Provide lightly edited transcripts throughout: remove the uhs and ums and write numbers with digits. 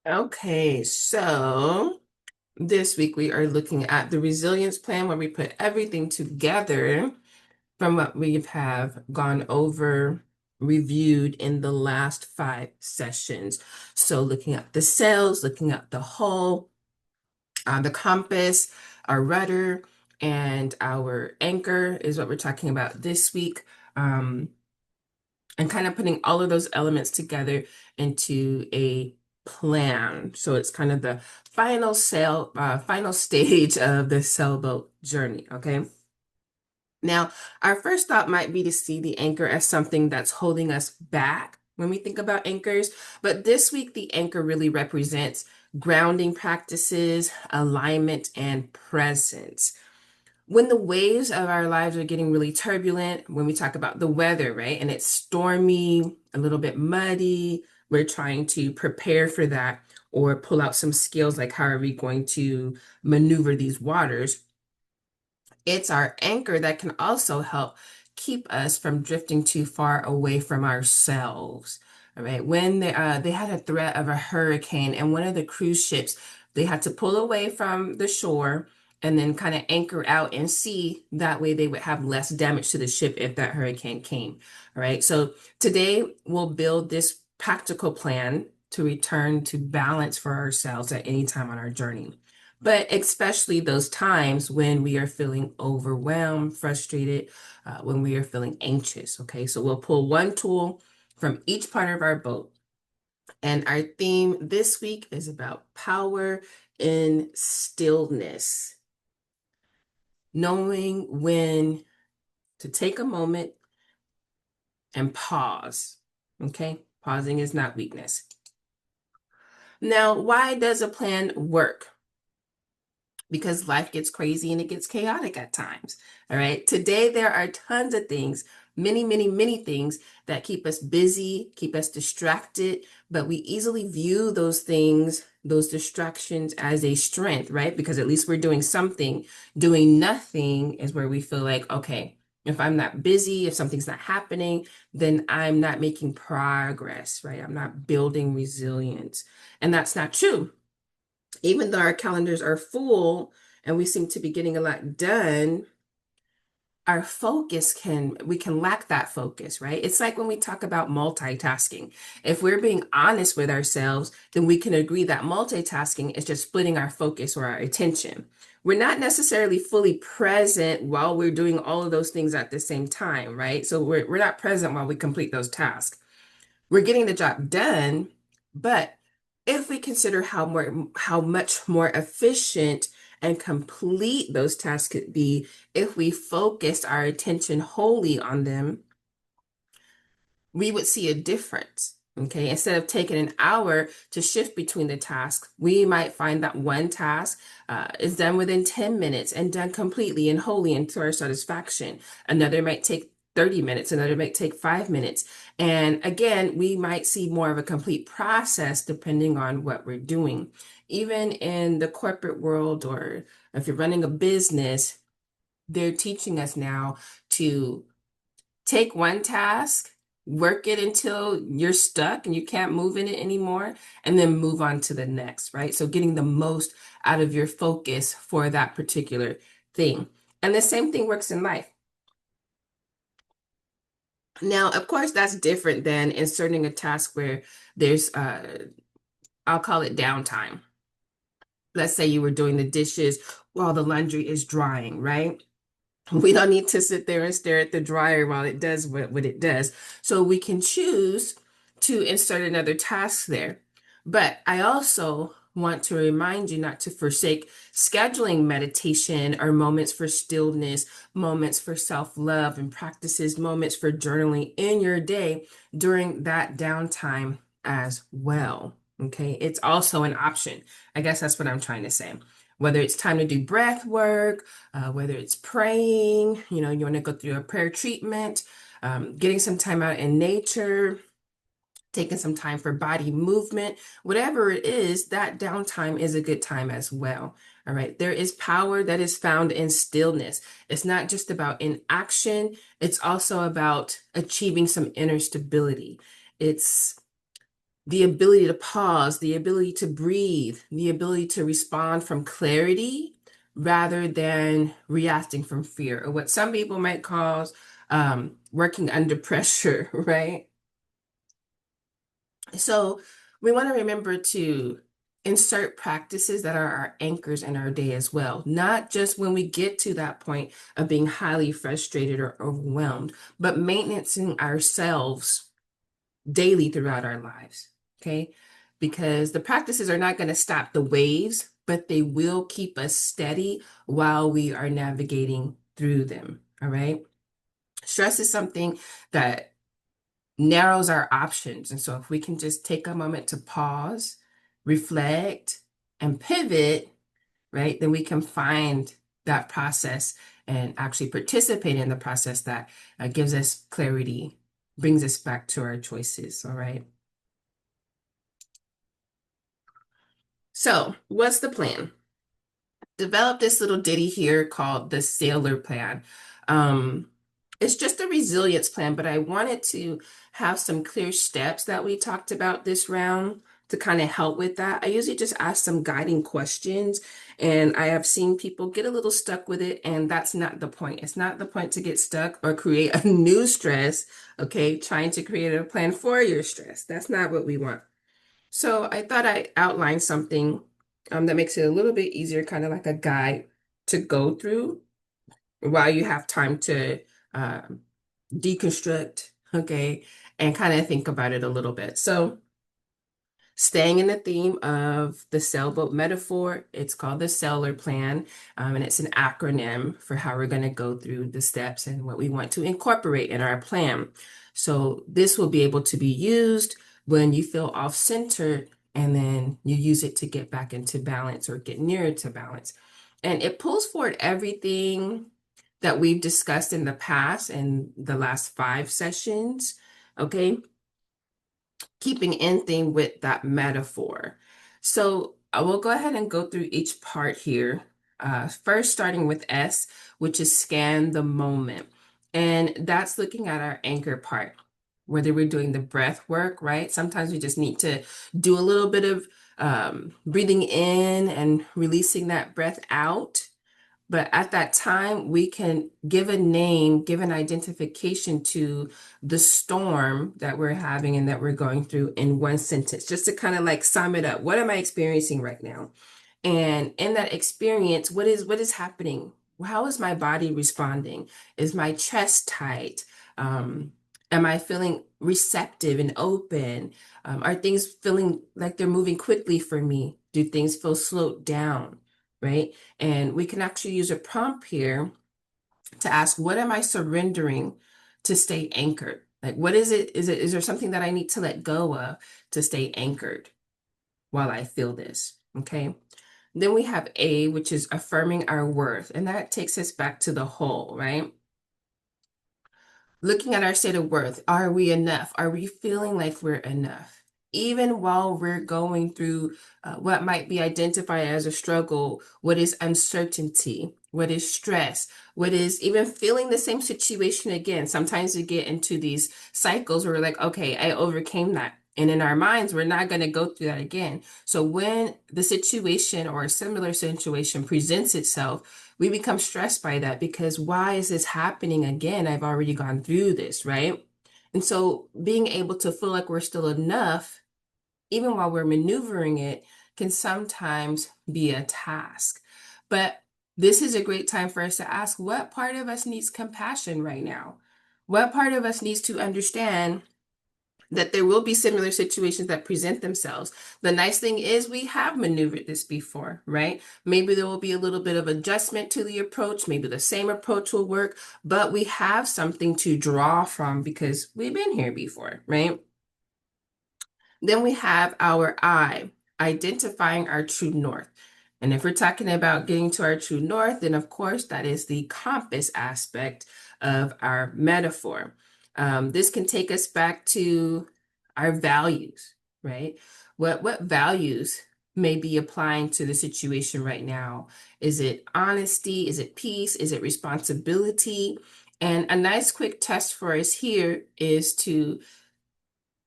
Okay, so this week we are looking at the resilience plan where we put everything together from what we have gone over, reviewed in the last 5 sessions. So looking at the cells, looking at the whole, the compass, our rudder, and our anchor is what we're talking about this week. Um, and kind of putting all of those elements together into a plan. So it's kind of the final stage of the sailboat journey. Okay. Now, our first thought might be to see the anchor as something that's holding us back when we think about anchors. But this week, the anchor really represents grounding practices, alignment, and presence when the waves of our lives are getting really turbulent, when we talk about the weather, right? And it's stormy, a little bit muddy, we're trying to prepare for that or pull out some skills like how are we going to maneuver these waters. It's our anchor that can also help keep us from drifting too far away from ourselves. All right. When they had a threat of a hurricane, and one of the cruise ships, they had to pull away from the shore and then kind of anchor out and see. That way they would have less damage to the ship if that hurricane came. All right. So today we'll build this practical plan to return to balance for ourselves at any time on our journey, but especially those times when we are feeling overwhelmed, frustrated, when we are feeling anxious. Okay, so we'll pull one tool from each part of our boat. And our theme this week is about power in stillness, knowing when to take a moment and pause. Okay, pausing is not weakness. Now, why does a plan work? Because life gets crazy and it gets chaotic at times. All right. Today, there are tons of things, many, many, many things that keep us busy, keep us distracted, but we easily view those things, those distractions as a strength, right? Because at least we're doing something. Doing nothing is where we feel like, okay, if I'm not busy, if something's not happening, then I'm not making progress, right? I'm not building resilience. And that's not true. Even though our calendars are full and we seem to be getting a lot done, our focus we can lack that focus, right? It's like when we talk about multitasking. If we're being honest with ourselves, then we can agree that multitasking is just splitting our focus or our attention. We're not necessarily fully present while we're doing all of those things at the same time, right? So we're not present while we complete those tasks. We're getting the job done, but if we consider how much more efficient and complete those tasks could be if we focused our attention wholly on them, we would see a difference. Okay, instead of taking an hour to shift between the tasks, we might find that one task is done within 10 minutes and done completely and wholly and to our satisfaction. Another might take 30 minutes, another might take 5 minutes. And again, we might see more of a complete process depending on what we're doing. Even in the corporate world, or if you're running a business, they're teaching us now to take one task, work it until you're stuck and you can't move in it anymore, and then move on to the next, right? So getting the most out of your focus for that particular thing. And the same thing works in life. Now, of course, that's different than inserting a task where there's I'll call it downtime. Let's say you were doing the dishes while the laundry is drying, right? We don't need to sit there and stare at the dryer while it does what it does. So we can choose to insert another task there. But I also want to remind you not to forsake scheduling meditation or moments for stillness, moments for self-love, and practices, moments for journaling in your day during that downtime as well. Okay, it's also an option. I guess that's what I'm trying to say. Whether it's time to do breath work, whether it's praying, you want to go through a prayer treatment, getting some time out in nature, taking some time for body movement, whatever it is, that downtime is a good time as well. All right. There is power that is found in stillness. It's not just about inaction, it's also about achieving some inner stability. It's the ability to pause, the ability to breathe, the ability to respond from clarity rather than reacting from fear, or what some people might call working under pressure, right? So we want to remember to insert practices that are our anchors in our day as well, not just when we get to that point of being highly frustrated or overwhelmed, but maintaining ourselves daily throughout our lives. Okay. Because the practices are not going to stop the waves, but they will keep us steady while we are navigating through them. All right. Stress is something that narrows our options. And so if we can just take a moment to pause, reflect, and pivot, right, then we can find that process and actually participate in the process that gives us clarity, brings us back to our choices. All right. So, what's the plan? Developed this little ditty here called the Sailor Plan. Um, it's just a resilience plan, but I wanted to have some clear steps that we talked about this round to kind of help with that. I usually just ask some guiding questions, and I have seen people get a little stuck with it, and that's not the point. It's not the point to get stuck or create a new stress, okay? Trying to create a plan for your stress. That's not what we want. So I thought I'd outline something that makes it a little bit easier, kind of like a guide to go through while you have time to um, deconstruct, okay, and kind of think about it a little bit. So staying in the theme of the sailboat metaphor, it's called the Sailor Plan, and it's an acronym for how we're going to go through the steps and what we want to incorporate in our plan. So this will be able to be used when you feel off-centered, and then you use it to get back into balance or get nearer to balance. And it pulls forward everything that we've discussed in the past in the last 5 sessions, okay? Keeping in theme with that metaphor. So I will go ahead and go through each part here. First, starting with S, which is scan the moment. And that's looking at our anchor part, whether we're doing the breath work, right? Sometimes we just need to do a little bit of breathing in and releasing that breath out. But at that time, we can give a name, give an identification to the storm that we're having and that we're going through in one sentence, just to kind of like sum it up. What am I experiencing right now? And in that experience, what is happening? How is my body responding? Is my chest tight? Am I feeling receptive and open? Are things feeling like they're moving quickly for me? Do things feel slowed down? Right? And we can actually use a prompt here to ask, what am I surrendering to stay anchored? Like, what is it? Is there something that I need to let go of to stay anchored while I feel this? Okay. Then we have A, which is affirming our worth. And that takes us back to the whole, right? Looking at our state of worth, are we enough? Are we feeling like we're enough? Even while we're going through what might be identified as a struggle, what is uncertainty, what is stress, what is even feeling the same situation again. Sometimes we get into these cycles where we're like, okay, I overcame that. And in our minds, we're not going to go through that again. So when the situation or a similar situation presents itself, we become stressed by that because why is this happening again? I've already gone through this, right? And so being able to feel like we're still enough, even while we're maneuvering it, can sometimes be a task. But this is a great time for us to ask, what part of us needs compassion right now? What part of us needs to understand that there will be similar situations that present themselves? The nice thing is we have maneuvered this before, right? Maybe there will be a little bit of adjustment to the approach. Maybe the same approach will work, but we have something to draw from because we've been here before, right? Then we have our I, identifying our true north. And if we're talking about getting to our true north, then of course that is the compass aspect of our metaphor. This can take us back to our values, right? What values may be applying to the situation right now? Is it honesty? Is it peace? Is it responsibility? And a nice quick test for us here is to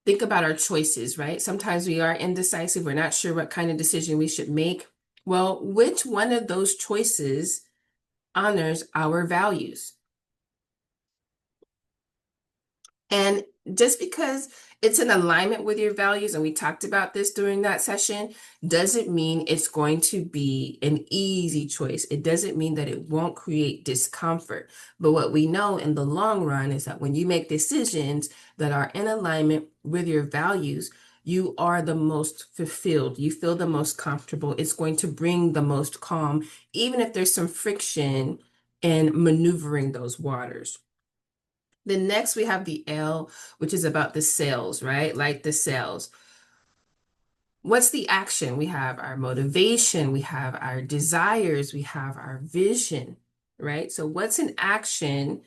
think about our choices, right? Sometimes we are indecisive. We're not sure what kind of decision we should make. Well, which one of those choices honors our values? And just because it's in alignment with your values, and we talked about this during that session, doesn't mean it's going to be an easy choice. It doesn't mean that it won't create discomfort. But what we know in the long run is that when you make decisions that are in alignment with your values, you are the most fulfilled. You feel the most comfortable. It's going to bring the most calm, even if there's some friction in maneuvering those waters. Then next we have the L, which is about the sales, right? Like the sales. What's the action? We have our motivation, we have our desires, we have our vision, right? So what's an action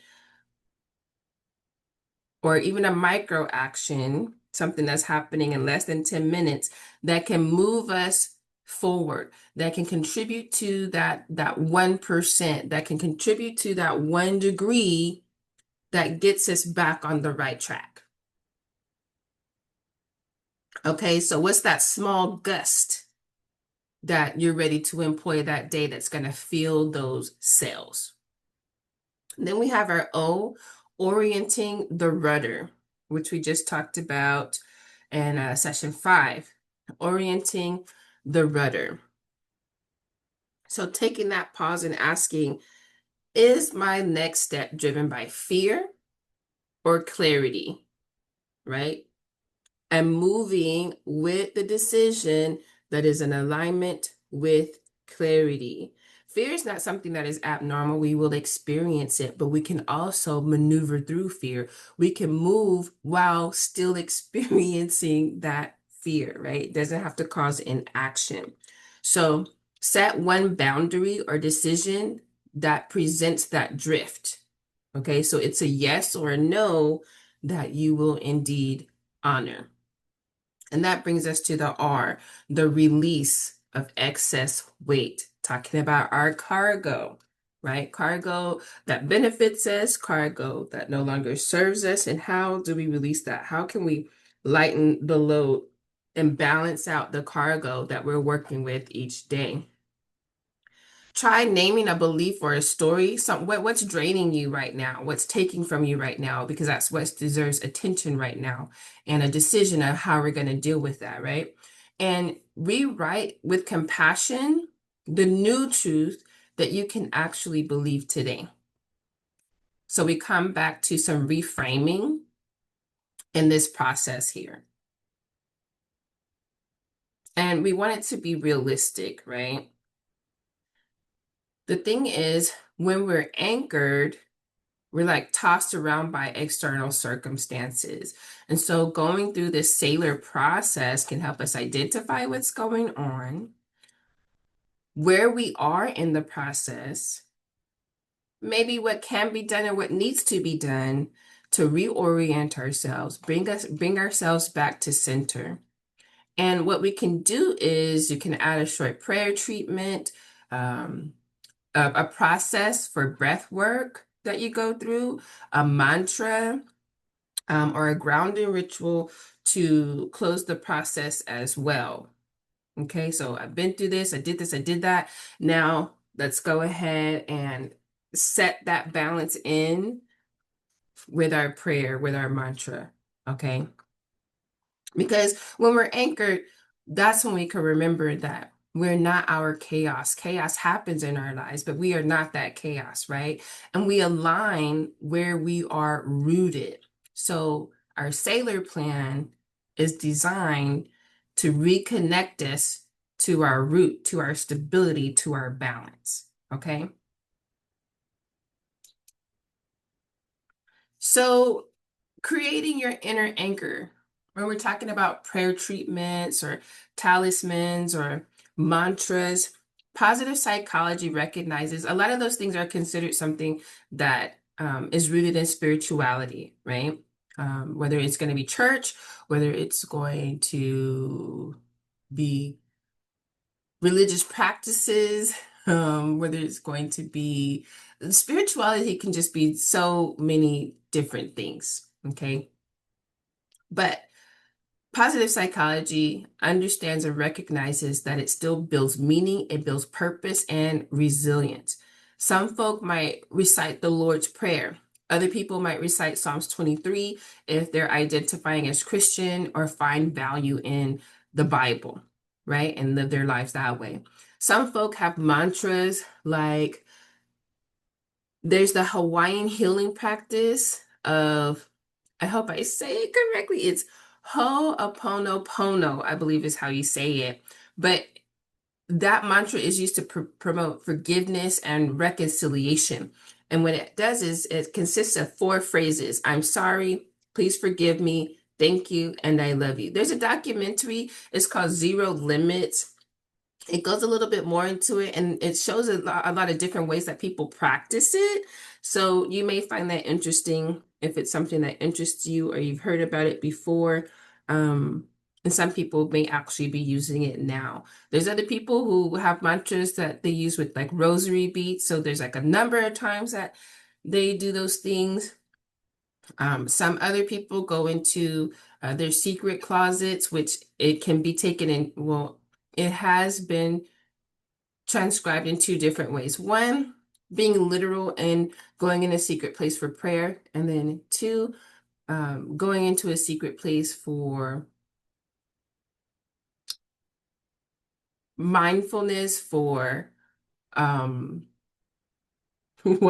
or even a micro action, something that's happening in less than 10 minutes that can move us forward, that can contribute to that 1%, that can contribute to that 1 degree that gets us back on the right track? Okay, so what's that small gust that you're ready to employ that day that's going to fuel those sales? And then we have our O, orienting the rudder, which we just talked about in session 5, orienting the rudder. So taking that pause and asking, is my next step driven by fear or clarity, right? And moving with the decision that is in alignment with clarity. Fear is not something that is abnormal. We will experience it, but we can also maneuver through fear. We can move while still experiencing that fear, right? It doesn't have to cause inaction. So set one boundary or decision that presents that drift. Okay, so it's a yes or a no that you will indeed honor. And that brings us to the R, the release of excess weight, talking about our cargo, right? Cargo that benefits us, cargo that no longer serves us. And how do we release that? How can we lighten the load and balance out the cargo that we're working with each day? Try naming a belief or a story. What's draining you right now? What's taking from you right now? Because that's what deserves attention right now, and a decision of how we're going to deal with that, right? And rewrite with compassion the new truth that you can actually believe today. So we come back to some reframing in this process here. And we want it to be realistic, right? The thing is, when we're anchored, we're like tossed around by external circumstances. And so going through this sailor process can help us identify what's going on, where we are in the process, maybe what can be done and what needs to be done to reorient ourselves, bring ourselves back to center. And what we can do is you can add a short prayer treatment, um, a process for breath work that you go through, a mantra, or a grounding ritual to close the process as well. Okay, so I've been through this, I did that. Now let's go ahead and set that balance in with our prayer, with our mantra. Okay, because when we're anchored, that's when we can remember that we're not our chaos. Chaos happens in our lives, but we are not that chaos, right? And we align where we are rooted. So our sailor plan is designed to reconnect us to our root, to our stability, to our balance. Okay. So creating your inner anchor, when we're talking about prayer treatments or talismans or mantras, positive psychology recognizes a lot of those things are considered something that is rooted in spirituality, right? Whether it's going to be church, whether it's going to be religious practices, whether it's going to be spirituality, can just be so many different things. Okay. But Positive psychology understands and recognizes that it still builds meaning, it builds purpose and resilience. Some folk might recite the Lord's Prayer. Other people might recite Psalms 23 if they're identifying as Christian or find value in the Bible, right? And live their lives that way. Some folk have mantras like there's the Hawaiian healing practice of, I hope I say it correctly, it's Ho'oponopono, I believe is how you say it. But that mantra is used to promote forgiveness and reconciliation. And what it does is it consists of 4 phrases. I'm sorry, please forgive me, thank you, and I love you. There's a documentary, it's called Zero Limits. It goes a little bit more into it, and it shows a lot of different ways that people practice it. So you may find that interesting if it's something that interests you or you've heard about it before. And some people may actually be using it now. There's other people who have mantras that they use with like rosary beads. So there's like a number of times that they do those things. Some other people go into their secret closets, which it can be taken in, well, it has been transcribed in 2 different ways. One, being literal and going in a secret place for prayer. And then 2, going into a secret place for mindfulness, for, why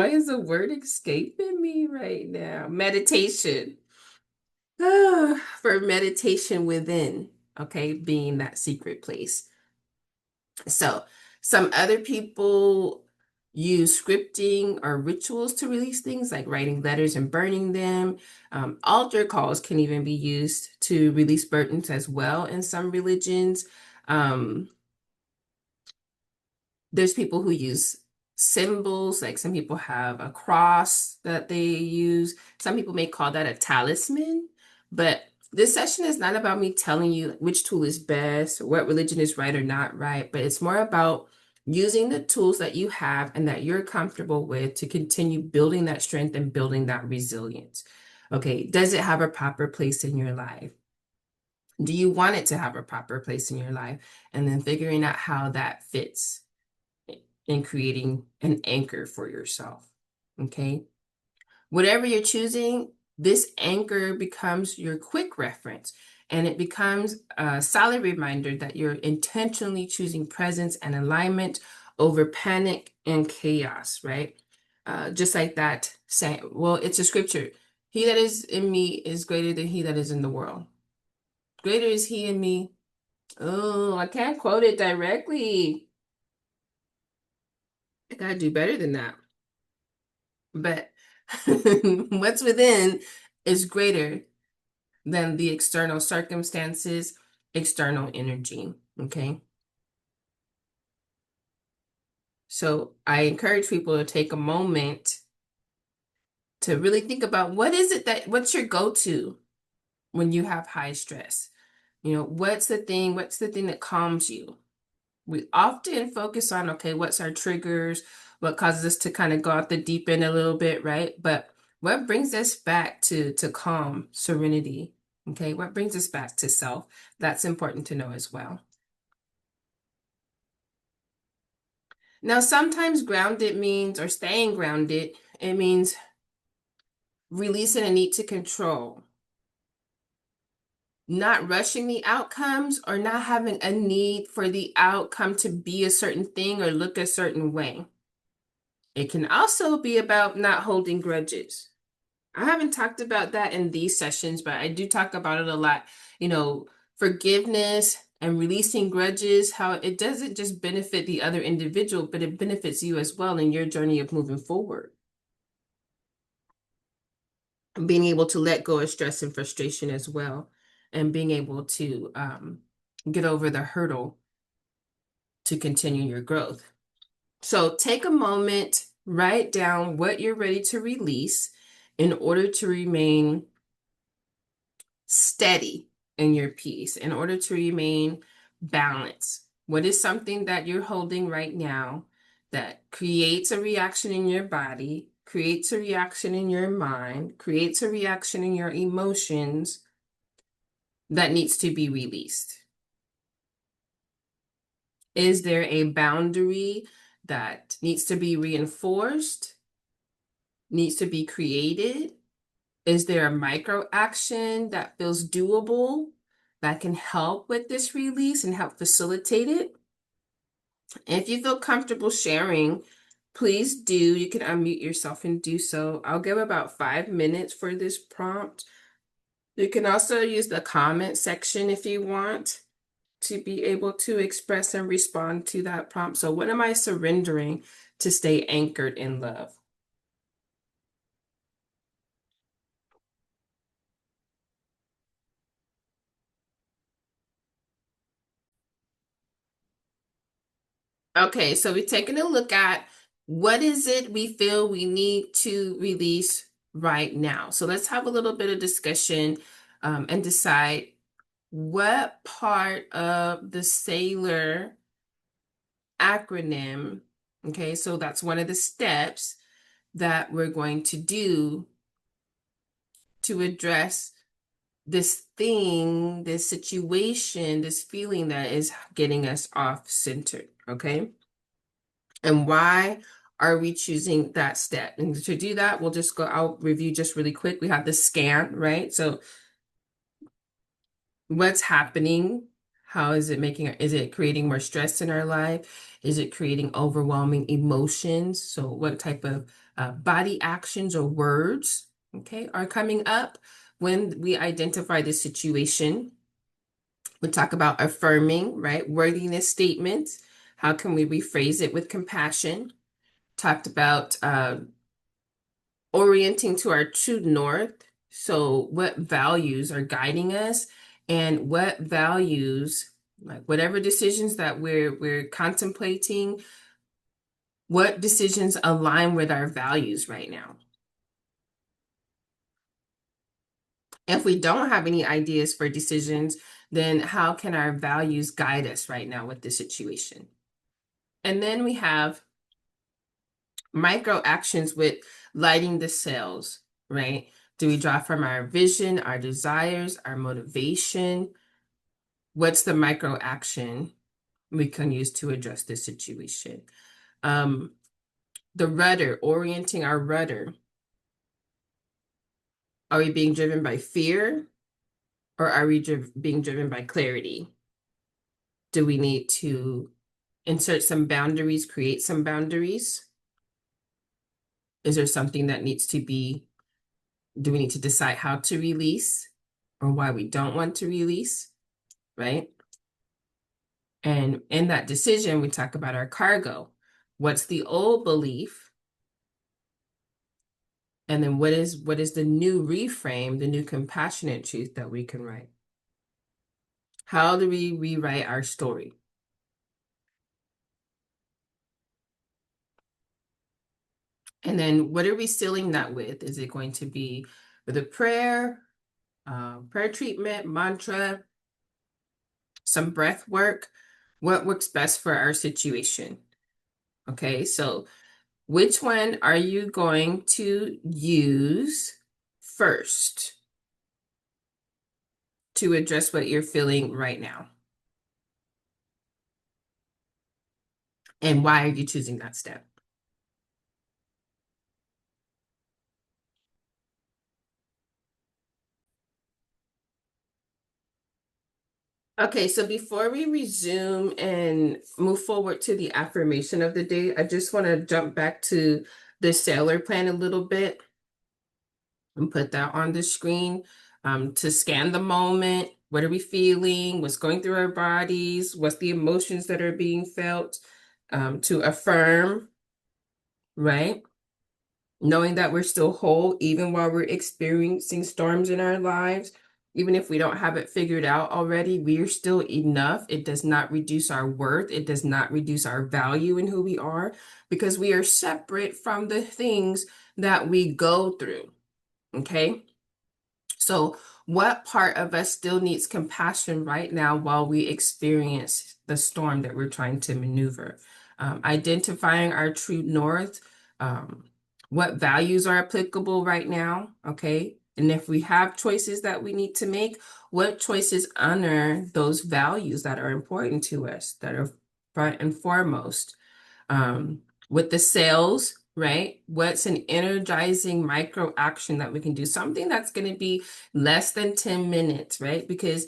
is the word escaping me right now? Meditation. For meditation within, okay, being that secret place. So some other people use scripting or rituals to release things like writing letters and burning them. Altar calls can even be used to release burdens as well in some religions. There's people who use symbols, like some people have a cross that they use. Some people may call that a talisman. But this session is not about me telling you which tool is best, or what religion is right or not right, but it's more about using the tools that you have and that you're comfortable with to continue building that strength and building that resilience. Okay, does it have a proper place in your life? Do you want it to have a proper place in your life? And then figuring out how that fits in creating an anchor for yourself. Okay. Whatever you're choosing, this anchor becomes your quick reference, and it becomes a solid reminder that you're intentionally choosing presence and alignment over panic and chaos, right? Just like that saying, well, it's a scripture. He that is in me is greater than he that is in the world. Greater is he in me. Oh, I can't quote it directly. I gotta do better than that. But what's within is greater than the external circumstances, external energy. Okay. So I encourage people to take a moment to really think about what's your go-to when you have high stress? You know, what's the thing that calms you? We often focus on, okay, what's our triggers? What causes us to kind of go out the deep end a little bit, right? But what brings us back to calm, serenity? Okay, what brings us back to self? That's important to know as well. Now, sometimes grounded means, or staying grounded, it means releasing a need to control, not rushing the outcomes, or not having a need for the outcome to be a certain thing or look a certain way. It can also be about not holding grudges. I haven't talked about that in these sessions, but I do talk about it a lot. You know, forgiveness and releasing grudges, how it doesn't just benefit the other individual, but it benefits you as well in your journey of moving forward. Being able to let go of stress and frustration as well, and being able to get over the hurdle to continue your growth. So take a moment, write down what you're ready to release in order to remain steady in your peace, in order to remain balanced. What is something that you're holding right now that creates a reaction in your body, creates a reaction in your mind, creates a reaction in your emotions? that needs to be released? Is there a boundary that needs to be reinforced, needs to be created? Is there a micro action that feels doable that can help with this release and help facilitate it? If you feel comfortable sharing, please do. You can unmute yourself and do so. I'll give about 5 minutes for this prompt. You can also use the comment section if you want to be able to express and respond to that prompt. So, what am I surrendering to stay anchored in love? Okay, so we're taking a look at what is it we feel we need to release right now. So let's have a little bit of discussion and decide what part of the Sailor acronym, okay, so that's one of the steps that we're going to do to address this thing, this situation, this feeling that is getting us off center, okay? And why are we choosing that step? And to do that, I'll review just really quick. We have the scan, right? So what's happening? How is it creating more stress in our life? Is it creating overwhelming emotions? So what type of body actions or words, okay, are coming up when we identify the situation? We talk about affirming, right? Worthiness statements. How can we rephrase it with compassion? Talked about orienting to our true north. So, what values are guiding us, and what values, like whatever decisions that we're contemplating, what decisions align with our values right now? If we don't have any ideas for decisions, then how can our values guide us right now with the situation? And then we have micro actions with lighting the sails, right? Do we draw from our vision, our desires, our motivation? What's the micro action we can use to address this situation? The rudder, orienting our rudder. Are we being driven by fear, or are we being driven by clarity? Do we need to insert some boundaries, create some boundaries? Is there something that needs to be, do we need to decide how to release or why we don't want to release, right? And in that decision, we talk about our cargo. What's the old belief? And then what is the new reframe, the new compassionate truth that we can write? How do we rewrite our story? And then what are we sealing that with? Is it going to be with a prayer, prayer treatment, mantra, some breath work? What works best for our situation? Okay, so which one are you going to use first to address what you're feeling right now? And why are you choosing that step? Okay, so before we resume and move forward to the affirmation of the day, I just want to jump back to the sailor plan a little bit and put that on the screen to scan the moment. What are we feeling? What's going through our bodies? What's the emotions that are being felt? To affirm, right? Knowing that we're still whole even while we're experiencing storms in our lives. Even if we don't have it figured out already, we are still enough. It does not reduce our worth. It does not reduce our value in who we are, because we are separate from the things that we go through. Okay. So, what part of us still needs compassion right now while we experience the storm that we're trying to maneuver? Identifying our true north, what values are applicable right now, okay? And if we have choices that we need to make, what choices honor those values that are important to us, that are front and foremost? With the sales, right? What's an energizing micro action that we can do? Something that's going to be less than 10 minutes, right? Because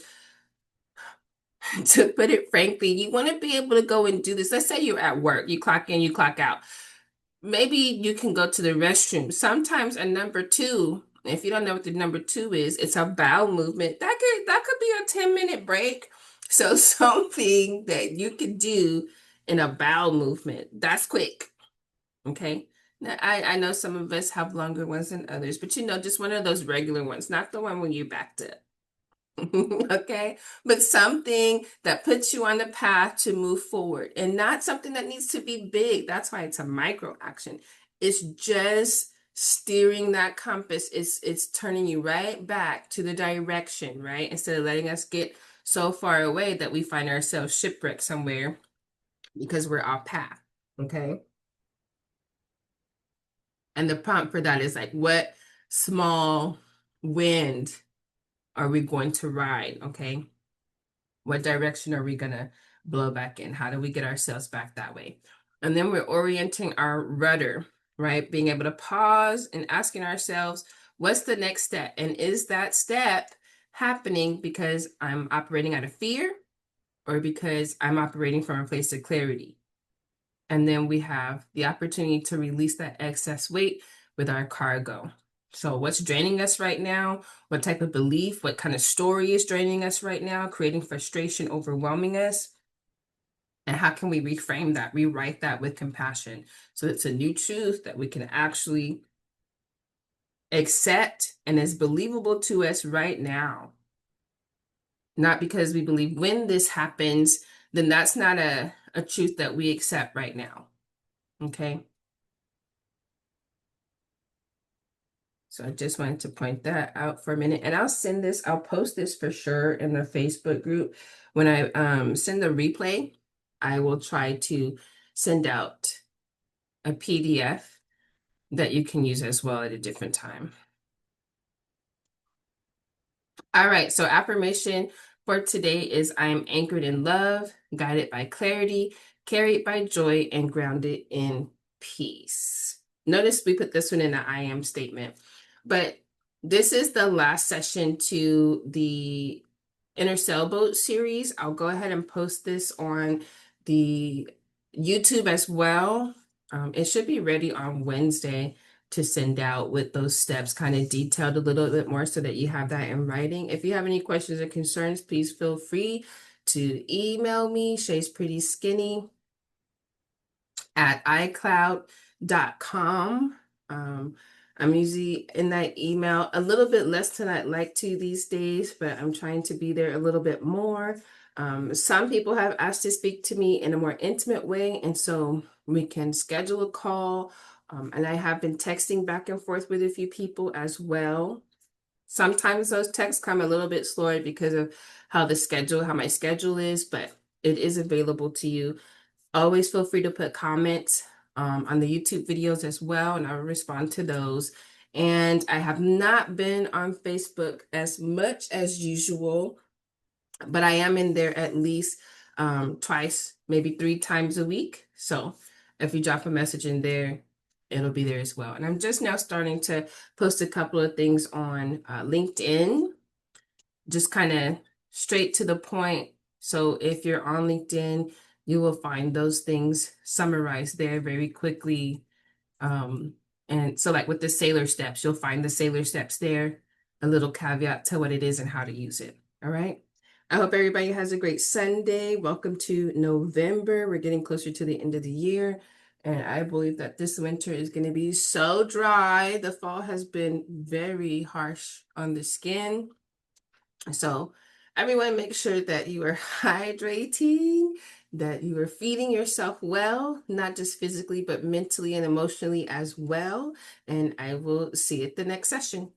to put it frankly, you want to be able to go and do this. Let's say you're at work, you clock in, you clock out. Maybe you can go to the restroom. Sometimes a number two, if you don't know what the number two is, it's a bowel movement. That could be a 10-minute break. So something that you could do in a bowel movement, that's quick. Okay. Now, I know some of us have longer ones than others, but just one of those regular ones, not the one when you backed up. Okay, but something that puts you on the path to move forward and not something that needs to be big. That's why it's a micro action. It's just steering that compass. It's turning you right back to the direction, right? Instead of letting us get so far away that we find ourselves shipwrecked somewhere because we're off path. Okay. And the prompt for that is like, what small wind are we going to ride? Okay. What direction are we going to blow back in? How do we get ourselves back that way? And then we're orienting our rudder, right? Being able to pause and asking ourselves, what's the next step? And is that step happening because I'm operating out of fear or because I'm operating from a place of clarity? And then we have the opportunity to release that excess weight with our cargo. So what's draining us right now? What type of belief, what kind of story is draining us right now, creating frustration, overwhelming us? And how can we reframe that, rewrite that with compassion? So it's a new truth that we can actually accept and is believable to us right now. Not because we believe when this happens, then that's not a truth that we accept right now. Okay. So I just wanted to point that out for a minute. And I'll post this for sure in the Facebook group. When I send the replay, I will try to send out a PDF that you can use as well at a different time. All right, so affirmation for today is I am anchored in love, guided by clarity, carried by joy, and grounded in peace. Notice we put this one in the I am statement. But this is the last session to the Inner Sailboat series. I'll go ahead and post this on the YouTube as well. It should be ready on Wednesday to send out with those steps kind of detailed a little bit more so that you have that in writing. If you have any questions or concerns, please feel free to email me, Shay's Pretty Skinny at icloud.com. I'm usually in that email a little bit less than I'd like to these days, but I'm trying to be there a little bit more. Some people have asked to speak to me in a more intimate way, and so we can schedule a call. And I have been texting back and forth with a few people as well. Sometimes those texts come a little bit slower because of how my schedule is, but it is available to you. Always feel free to put comments on the YouTube videos as well, and I will respond to those. And I have not been on Facebook as much as usual, but I am in there at least twice, maybe 3 times a week. So if you drop a message in there, it'll be there as well. And I'm just now starting to post a couple of things on LinkedIn, just kind of straight to the point. So if you're on LinkedIn, you will find those things summarized there very quickly. And so like with the sailor steps, you'll find the sailor steps there, a little caveat to what it is and how to use it. All right. I hope everybody has a great Sunday. Welcome to November. We're getting closer to the end of the year. And I believe that this winter is going to be so dry. The fall has been very harsh on the skin. So everyone make sure that you are hydrating, that you are feeding yourself well, not just physically, but mentally and emotionally as well. And I will see you at the next session.